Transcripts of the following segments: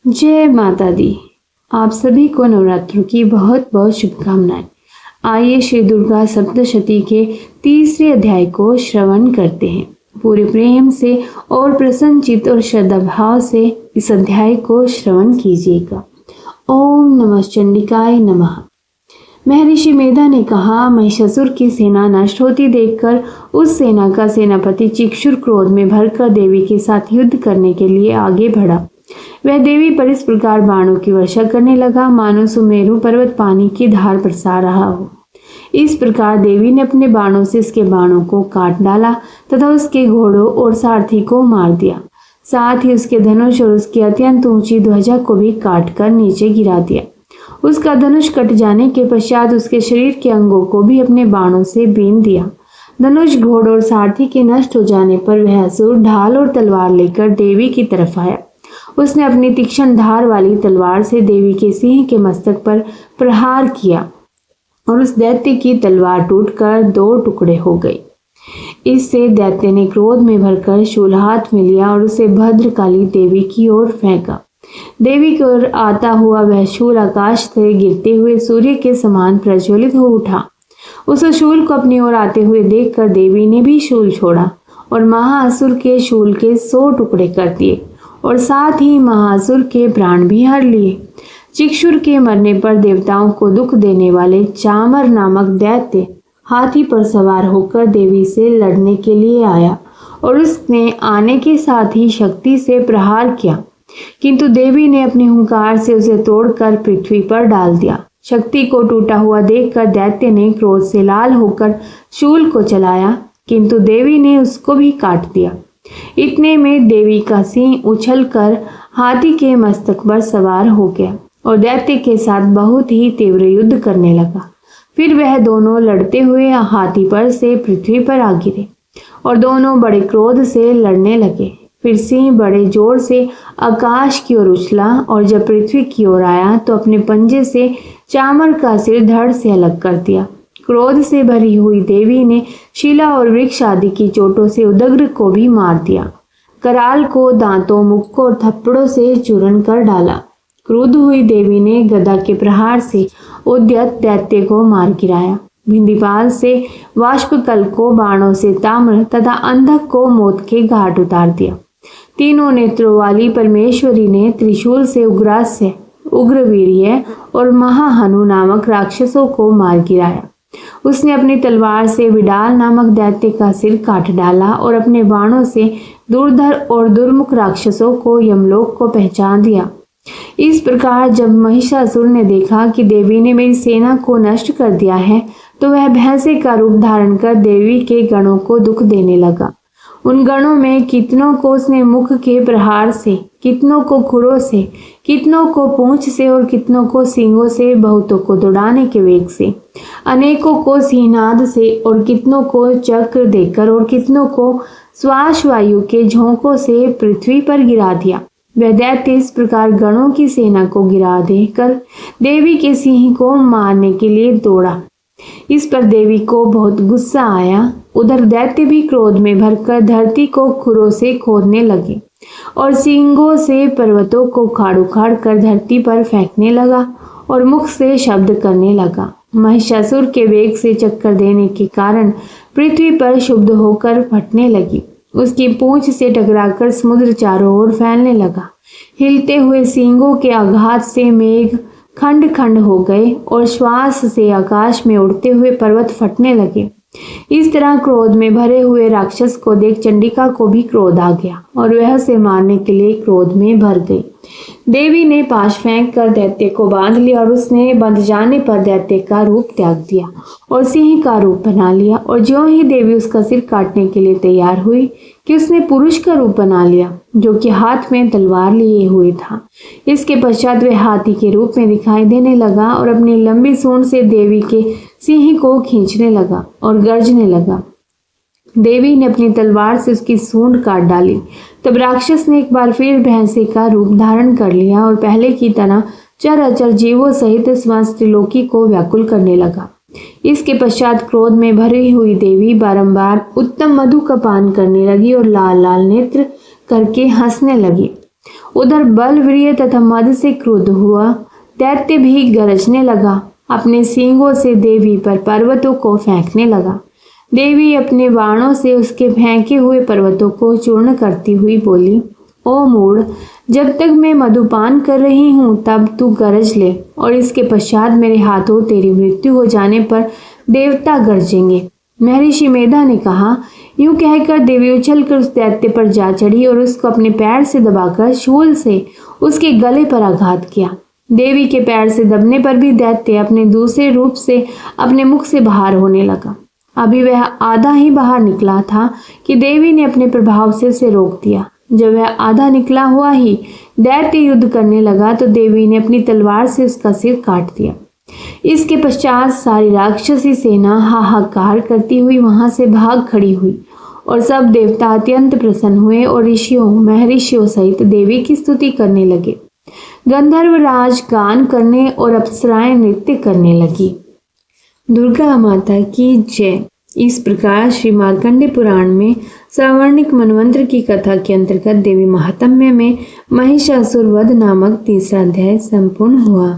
जय माता दी। आप सभी को नवरात्रों की बहुत बहुत शुभकामनाएं। आइए श्री दुर्गा सप्तशती के तीसरे अध्याय को श्रवण करते हैं। पूरे प्रेम से और प्रसन्न चित्त और श्रद्धा भाव से इस अध्याय को श्रवण कीजिएगा। ओम नमः चंडिकाय नमः। महर्षि मेधा ने कहा, महिषासुर की सेना नष्ट होती देखकर उस सेना का सेनापति चिक्षुर क्रोध में भरकर देवी के साथ युद्ध करने के लिए आगे बढ़ा। वह देवी पर इस प्रकार बाणों की वर्षा करने लगा मानो सुमेरु पर्वत पानी की धार बरसा रहा हो। इस प्रकार देवी ने अपने बाणों से इसके बाणों को काट डाला तथा उसके घोड़ों और सारथी को मार दिया। साथ ही उसके धनुष और उसकी अत्यंत ऊंची ध्वजा को भी काटकर नीचे गिरा दिया। उसका धनुष कट जाने के पश्चात उसके शरीर के अंगों को भी अपने बाणों से बीन दिया। धनुष, घोड़ों और सारथी के नष्ट हो जाने पर वह असुर ढाल और तलवार लेकर देवी की तरफ आया। उसने अपनी तीक्ष्ण धार वाली तलवार से देवी के सिंह के मस्तक पर प्रहार किया और उस दैत्य की तलवार टूटकर 2 टुकड़े हो गई। इससे दैत्य ने क्रोध में भरकर शूल हाथ में लिया और उसे भद्रकाली देवी की ओर फेंका। देवी की ओर आता हुआ वह शूल आकाश से गिरते हुए सूर्य के समान प्रज्वलित हो उठा। उस शूल को अपनी ओर आते हुए देखकर देवी ने भी शूल छोड़ा और महाअसुर के शूल के 100 टुकड़े कर दिए और साथ ही महाअसुर के प्राण भी हर लिए। चिक्षुर के मरने पर देवताओं को दुख देने वाले चामर नामक दैत्य हाथी पर सवार होकर देवी से लड़ने के लिए आया और उसने आने के साथ ही शक्ति से प्रहार किया, किंतु देवी ने अपने हुंकार से उसे तोड़कर पृथ्वी पर डाल दिया। शक्ति को टूटा हुआ देखकर दैत्य ने क्रोध से लाल होकर शूल को चलाया, किंतु देवी ने उसको भी काट दिया। इतने में देवी का सिंह उछलकर हाथी के मस्तक पर सवार हो गया और दैत्य के साथ बहुत ही तीव्र युद्ध करने लगा। फिर वह दोनों लड़ते हुए हाथी पर से पृथ्वी पर आ गिरे और दोनों बड़े क्रोध से लड़ने लगे। फिर सिंह बड़े जोर से आकाश की ओर उछला और जब पृथ्वी की ओर आया तो अपने पंजे से चामर का सिर धड़ से अलग कर दिया। क्रोध से भरी हुई देवी ने शिला और वृक्ष आदि की चोटों से उदग्र को भी मार दिया। कराल को दांतों, मुक्कों और थप्पड़ों से चूर्ण कर डाला। क्रुद्ध हुई देवी ने गदा के प्रहार से उद्यत दैत्य को मार गिराया। भिंदीपाल से वाष्पकल को बाणों से ताम्र तथा अंधक को मौत के घाट उतार दिया। तीनों नेत्रों वाली परमेश्वरी ने त्रिशूल से उग्रास्य, उग्रवीर्य और महाहनु नामक राक्षसों को मार गिराया। उसने अपनी तलवार से विडाल नामक दैत्य का सिर काट डाला और अपने बाणों से दुर्धर और दुर्मुख राक्षसों को यमलोक को पहचान दिया। इस प्रकार जब महिषासुर ने देखा कि देवी ने मेरी सेना को नष्ट कर दिया है, तो वह भैंसे का रूप धारण कर देवी के गणों को दुख देने लगा। उन गणों में कितनों को उसने मुख के प्रहार से, कितनों को खुरों से, कितनों को पूंछ से और कितनों को सींगों से, बहुतों को दौड़ाने के वेग से, अनेकों को सिंहनाद से और कितनों को चक्र देकर और कितनों को श्वास वायु के झोंकों से पृथ्वी पर गिरा दिया। वह दैत्य इस प्रकार गणों की सेना को गिरा देकर देवी के सिंह को मारने के लिए दौड़ा। इस पर देवी को बहुत गुस्सा आया। उधर दैत्य भी क्रोध में भरकर धरती को खुरों से खोदने लगे और सींगों से पर्वतों को उखाड़ उखाड़ कर धरती पर फेंकने लगा और मुख से शब्द करने लगा। महिषासुर के वेग से चक्कर देने के कारण पृथ्वी पर शुद्ध होकर फटने लगी। उसकी पूंछ से टकराकर समुद्र चारों ओर फैलने लगा। हिलते हुए सींगों के आघात से मेघ खंड खंड हो गए और श्वास से आकाश में उड़ते हुए पर्वत फटने लगे। इस तरह क्रोध में भरे हुए राक्षस को देख चंडिका को भी क्रोध आ गया और वह उसे मारने के लिए क्रोध में भर गई। देवी ने पाश फेंक कर दैत्य को बांध लिया और उसने बंध जाने पर दैत्य का रूप त्याग दिया और सिंह का रूप बना लिया। और ज्यों ही देवी उसका सिर काटने के लिए तैयार हुई कि उसने पुरुष का रूप बना लिया, जो कि हाथ में तलवार लिए हुए था। इसके पश्चात वह हाथी के रूप में दिखाई देने लगा और अपनी लंबी सूंड से देवी के सिंह को खींचने लगा और गर्जने लगा। देवी ने अपनी तलवार से उसकी सूंड काट डाली। तब राक्षस ने एक बार फिर भैंसे का रूप धारण कर लिया और पहले की तरह चराचर जीवों सहित समस्त त्रिलोकी को व्याकुल करने लगा। इसके पश्चात क्रोध में भरी हुई देवी बारंबार उत्तम मधु का पान करने लगी और लाल लाल नेत्र करके हंसने लगी। उधर बलवीर तथा मद से क्रुद्ध हुआ दैत्य भी गरजने लगा, अपने सींगों से देवी पर पर्वतों को फेंकने लगा। देवी अपने बाणों से उसके फेंके हुए पर्वतों को चूर्ण करती हुई बोली, ओ मूढ़, जब तक मैं मधुपान कर रही हूँ तब तू गरज ले, और इसके पश्चात मेरे हाथों तेरी मृत्यु हो जाने पर देवता गरजेंगे। महर्षि मेधा ने कहा। यूं कहकर देवी उछलकर उस दैत्य पर जा चढ़ी और उसको अपने पैर से दबाकर शूल से उसके गले पर आघात किया। देवी के पैर से दबने पर भी दैत्य अपने दूसरे रूप से अपने मुख से बाहर होने लगा। अभी वह आधा ही बाहर निकला था कि देवी ने अपने प्रभाव से उसे रोक दिया। जब वह आधा निकला हुआ ही दैत्य युद्ध करने लगा तो देवी ने अपनी तलवार से उसका सिर काट दिया। इसके पश्चात सारी राक्षसी सेना हाहाकार करती हुई वहां से भाग खड़ी हुई और सब देवता अत्यंत प्रसन्न हुए और ऋषियों महर्षियों सहित देवी की स्तुति करने लगे। गंधर्वराज गान करने और अप्सराएं नृत्य करने लगी। दुर्गा माता की जय। इस प्रकार श्री मार्कंडेय पुराण में सावर्णिक मनवंतर की कथा के अंतर्गत देवी महात्म्य में महिषासुर वध नामक तीसरा अध्याय संपूर्ण हुआ।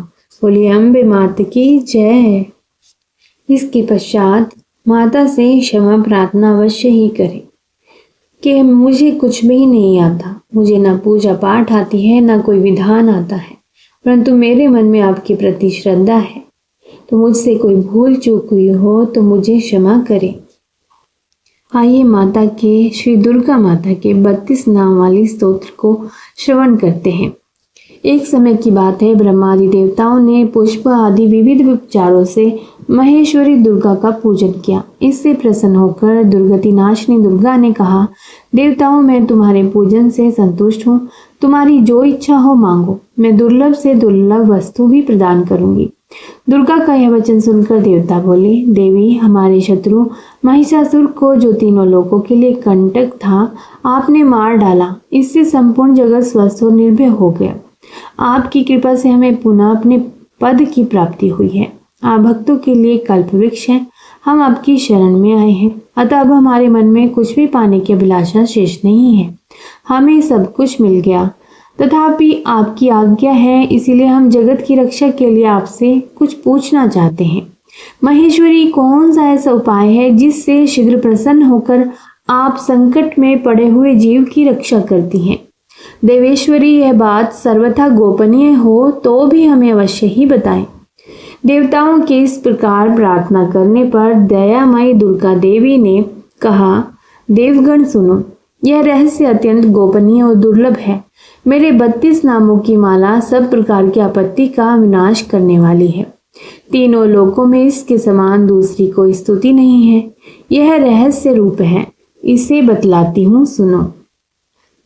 बोलिए अम्बे माता की जय। इसके पश्चात माता से क्षमा प्रार्थना अवश्य ही करें कि मुझे कुछ भी नहीं आता, मुझे ना पूजा पाठ आती है, ना कोई विधान आता है, परंतु मेरे मन में आपके प्रति श्रद्धा है, तो मुझसे कोई भूल चूक हुई हो तो मुझे क्षमा करें। आइए माता के श्री दुर्गा माता के 32 नाम वाली स्तोत्र को श्रवण करते हैं। एक समय की बात है, ब्रह्मादि देवताओं ने पुष्प आदि विविध उपचारों से महेश्वरी दुर्गा का पूजन किया। इससे प्रसन्न होकर दुर्गति नाशिनी दुर्गा ने कहा, देवताओं मैं तुम्हारे पूजन से संतुष्ट हूँ, तुम्हारी जो इच्छा हो मांगो, मैं दुर्लभ से दुर्लभ वस्तु भी प्रदान करूंगी। दुर्गा का यह वचन सुनकर देवता बोले, देवी हमारे शत्रु महिषासुर को जो तीनों लोगों के लिए कंटक था आपने मार डाला, इससे संपूर्ण जगत स्वस्थ और निर्भय हो गया। आपकी कृपा से हमें पुनः अपने पद की प्राप्ति हुई है। आप भक्तों के लिए कल्प वृक्ष हैं, हम आपकी शरण में आए हैं, अतः अब हमारे मन में कुछ भी पाने की अभिलाषा शेष नहीं है। हमें सब कुछ मिल गया, तथापि आपकी आज्ञा है, इसीलिए हम जगत की रक्षा के लिए आपसे कुछ पूछना चाहते हैं। महेश्वरी, कौन सा ऐसा उपाय है जिससे शीघ्र प्रसन्न होकर आप संकट में पड़े हुए जीव की रक्षा करती हैं? देवेश्वरी, यह बात सर्वथा गोपनीय हो तो भी हमें अवश्य ही बताएं। देवताओं के इस प्रकार प्रार्थना करने पर दयामयी दुर्गा देवी ने कहा, देवगण सुनो, यह रहस्य अत्यंत गोपनीय और दुर्लभ है। मेरे 32 नामों की माला सब प्रकार की आपत्ति का विनाश करने वाली है। तीनों लोकों में इसके समान दूसरी कोई स्तुति नहीं है। यह रहस्य रूप है, इसे बतलाती हूँ, सुनो।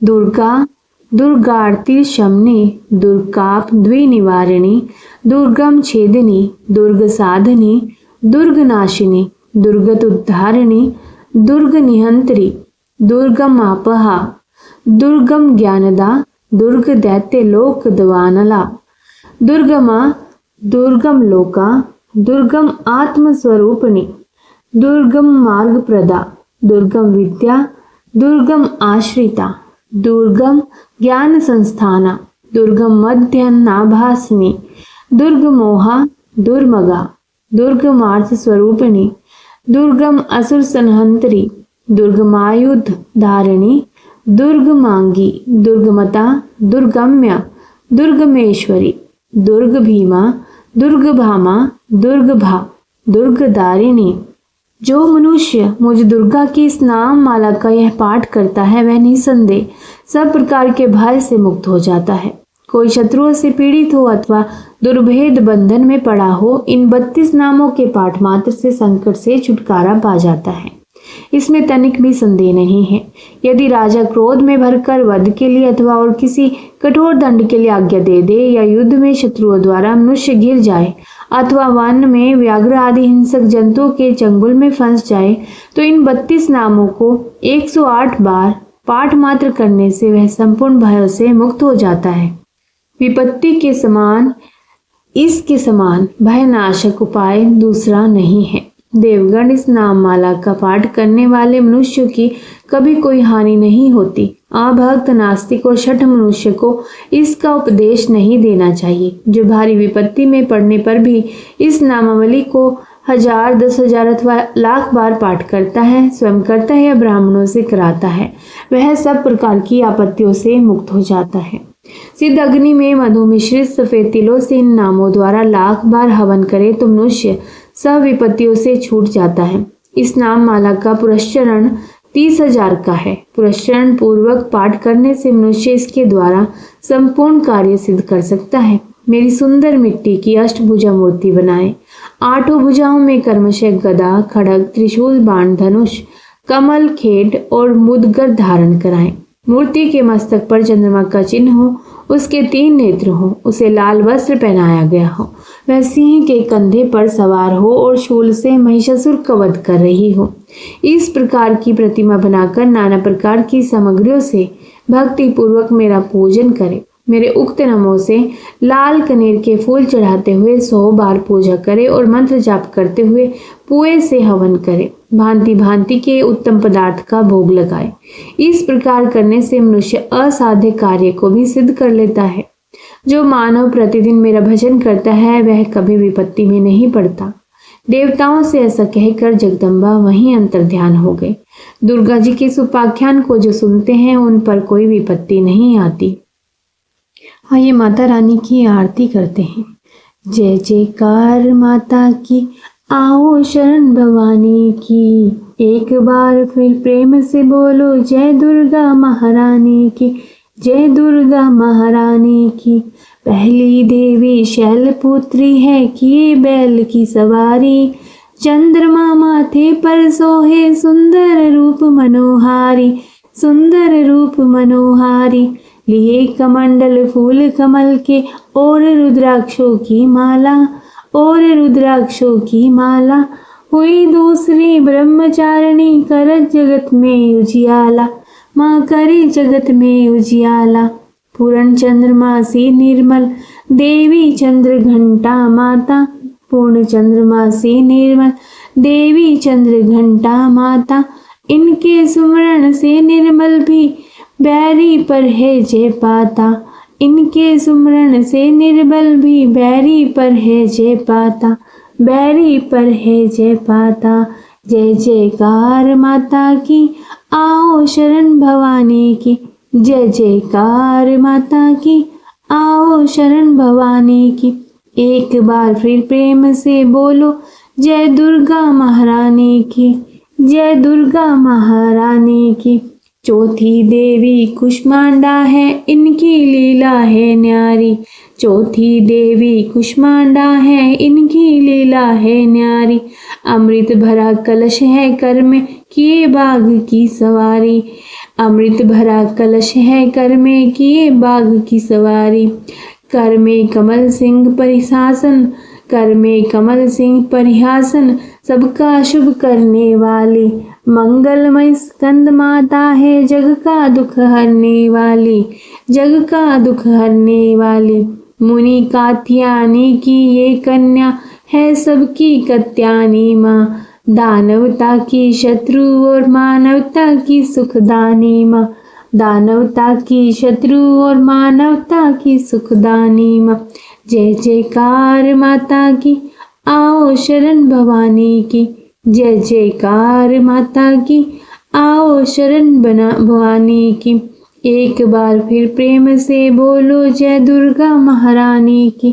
दुर्गा दुर्गार्ति शमनी, दुर्गाप द्विनिवारिणी, दुर्गम छेदिनी, दुर्ग साधनी, दुर्ग नाशिनी, दुर्गत उद्धारिणी, दुर्ग निहंत्री, दुर्गम आपहा, दुर्गम ज्ञानदा, दुर्ग दैत्य लोक दवानला, दुर्गमा, दुर्गम लोका, दुर्गम आत्मस्वरूपिणी, दुर्गम मार्ग प्रदा, दुर्गम विद्या, दुर्गम आश्रिता, दुर्गम ज्ञान संस्थाना, दुर्गम मध्यान्नाभासिनी, दुर्ग मोहा, दुर्मगा, दुर्गमार्थ स्वरूपिणी, दुर्गम असुर संहंत्री, दुर्गमायुध धारिणी, दुर्गमांगी, दुर्गमता, दुर्गम्या, दुर्गमेश्वरी, दुर्ग भीमा, दुर्ग भामा, दुर्ग भा, दुर्गदारिणी। जो मनुष्य मुझ दुर्गा की इस नाम माला का यह पाठ करता है वह निसंदेह सब प्रकार के भय से मुक्त हो जाता है। कोई शत्रुओं से पीड़ित हो अथवा दुर्भेद बंधन में पड़ा हो, इन 32 नामों के पाठ मात्र से संकट से छुटकारा पा जाता है। इसमें तनिक भी संदेह नहीं है। यदि राजा क्रोध में भरकर वध के लिए अथवा और किसी कठोर दंड के लिए आज्ञा दे दे, या युद्ध में शत्रुओं द्वारा मनुष्य गिर जाए अथवा वन में व्याघ्र आदि हिंसक जंतुओं के चंगुल में फंस जाए, तो इन 32 नामों को 108 बार पाठ मात्र करने से वह संपूर्ण भयों से मुक्त हो जाता है। विपत्ति के समान इसके समान भयनाशक उपाय दूसरा नहीं है। देवगण, इस नाम माला का पाठ करने वाले मनुष्यों की कभी कोई हानि नहीं होती, अभक्त, नास्तिक और शठ मनुष्य को इसका उपदेश नहीं देना चाहिए। जो भारी विपत्ति में पड़ने पर भी इस नामावली को 1000, 10,000 अथवा लाख बार पाठ करता है, स्वयं करता है या ब्राह्मणों से कराता है, वह सब प्रकार की आपत्तियों से मुक्त हो जाता है। सिद्ध अग्नि में मधु मिश्रित सफेद तिलों से इन नामों द्वारा लाख बार हवन करे तो मनुष्य सब विपत्तियों से छूट जाता है। इस नाम माला का पुरस्चरण 30,000 का है। पुरस्चरण पूर्वक पाठ करने से मनुष्य इसके द्वारा संपूर्ण कार्य सिद्ध कर सकता है। मेरी सुंदर मिट्टी की अष्टभुजा मूर्ति बनाए। 8 भुजाओं में कर्मशः गदा, खड़ग, त्रिशूल, बाण, धनुष, कमल, खेड और मुदगर धारण कराएं। मूर्ति के मस्तक पर चंद्रमा का चिन्ह हो, उसके 3 नेत्र हो, उसे लाल वस्त्र पहनाया गया हो, वह सिंह के कंधे पर सवार हो और शूल से महिषासुर का वध कर रही हो। इस प्रकार की प्रतिमा बनाकर नाना प्रकार की सामग्रियों से भक्ति पूर्वक मेरा पूजन करे। मेरे उक्त नामों से लाल कनेर के फूल चढ़ाते हुए 100 बार पूजा करे और मंत्र जाप करते हुए पुए से हवन करे। भांति भांति के उत्तम पदार्थ का भोग लगाए। इस प्रकार करने से मनुष्य असाध्य कार्य को भी सिद्ध कर लेता है। जो मानव प्रतिदिन मेरा भजन करता है वह कभी विपत्ति में नहीं पड़ता। देवताओं से ऐसा कहकर जगदम्बा वहीं अंतर ध्यान हो गए। दुर्गा जी के इस उपाख्यान को जो सुनते हैं उन पर कोई विपत्ति नहीं आती। आइए माता रानी की आरती करते हैं। जय जयकार माता की, आओ शरण भवानी की। एक बार फिर प्रेम से बोलो जय दुर्गा महारानी की, जय दुर्गा महारानी की। पहली देवी शैलपुत्री है, किए बैल की सवारी। चंद्रमा माथे पर सोहे, सुंदर रूप मनोहारी, सुंदर रूप मनोहारी। लिए कमंडल फूल कमल के, और रुद्राक्षों की माला, और रुद्राक्षों की माला। हुई दूसरी ब्रह्मचारिणी, करत जगत में उजियाला, माँ करे जगत में उजियाला। पूर्ण चंद्रमासी निर्मल, देवी चंद्र घंटा माता। पूर्ण चंद्रमासी निर्मल, देवी चंद्र घंटा माता। इनके सुमरण से निर्मल भी, बैरी पर है जय पाता। इनके सुमरण से निर्बल भी, बैरी पर है जय पाता, बैरी पर है जय पाता। जय जयकार माता की, आओ शरण भवानी की। जय जयकार माता की, आओ शरण भवानी की। एक बार फिर प्रेम से बोलो जय दुर्गा महारानी की, जय दुर्गा महारानी की। चौथी देवी कुष्मांडा है, इनकी लीला है न्यारी। चौथी देवी कुष्मांडा है, इनकी लीला है न्यारी। अमृत भरा कलश है कर में, किए बाघ की सवारी। अमृत भरा कलश है कर में, किए बाघ की सवारी। कर में कमल सिंह परिशासन, कर में कमल सिंह परिहासन। सबका शुभ करने वाली, मंगलमय स्कंद माता है, जग का दुख हरने वाली, जग का दुख हरने वाली। मुनि कात्यायनी की ये कन्या है, सबकी कत्यानी माँ। दानवता की शत्रु और मानवता की सुखदानी माँ। दानवता की शत्रु और मानवता की सुखदानी माँ। जय जयकार माता की, आओ शरण भवानी की। जय जयकार माता की, आओ शरण भवानी की। एक बार फिर प्रेम से बोलो जय दुर्गा महारानी की।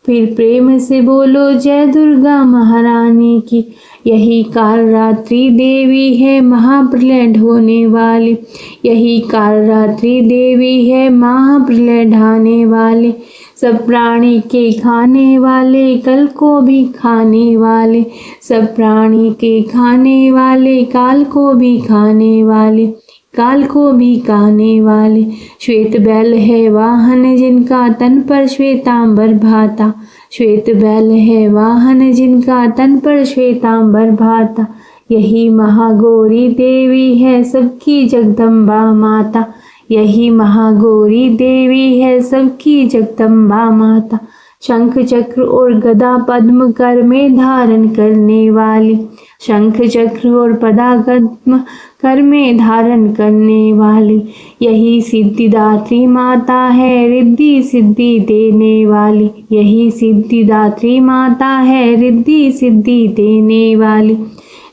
फिर प्रेम से बोलो जय दुर्गा महारानी की। यही कालरात्रि देवी है, महाप्रलय ढोने वाली। यही कालरात्रि देवी है, महाप्रलय ढाने वाली। सब प्राणी के खाने वाले, कल को भी खाने वाले। सब प्राणी के खाने वाले, काल को भी खाने वाले। काल को भी खाने वाले। श्वेत बैल है वाहन, जिनका तन पर श्वेतांबर भाता। श्वेत बैल है वाहन, जिनका तन पर श्वेतांबर भाता। यही महागौरी देवी है, सबकी जगदम्बा माता। यही महागौरी देवी है, सबकी जगदम्बा माता। शंख चक्र और गदा पद्म कर में धारण करने वाली। शंख चक्र और पदा पद्म कर में धारण करने वाली, यही सिद्धिदात्री माता है रिद्धि सिद्धि देने वाली, यही सिद्धिदात्री माता है रिद्धि सिद्धि देने वाली।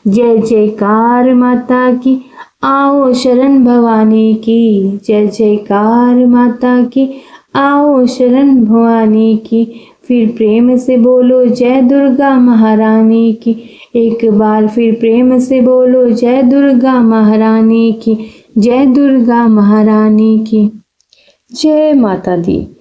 जय जयकार माता की, आओ शरण भवानी की, जय जयकार माता की, आओ शरण भवानी की। फिर प्रेम से बोलो जय दुर्गा महारानी की, एक बार फिर प्रेम से बोलो जय दुर्गा महारानी की, जय दुर्गा महारानी की। जय माता दी।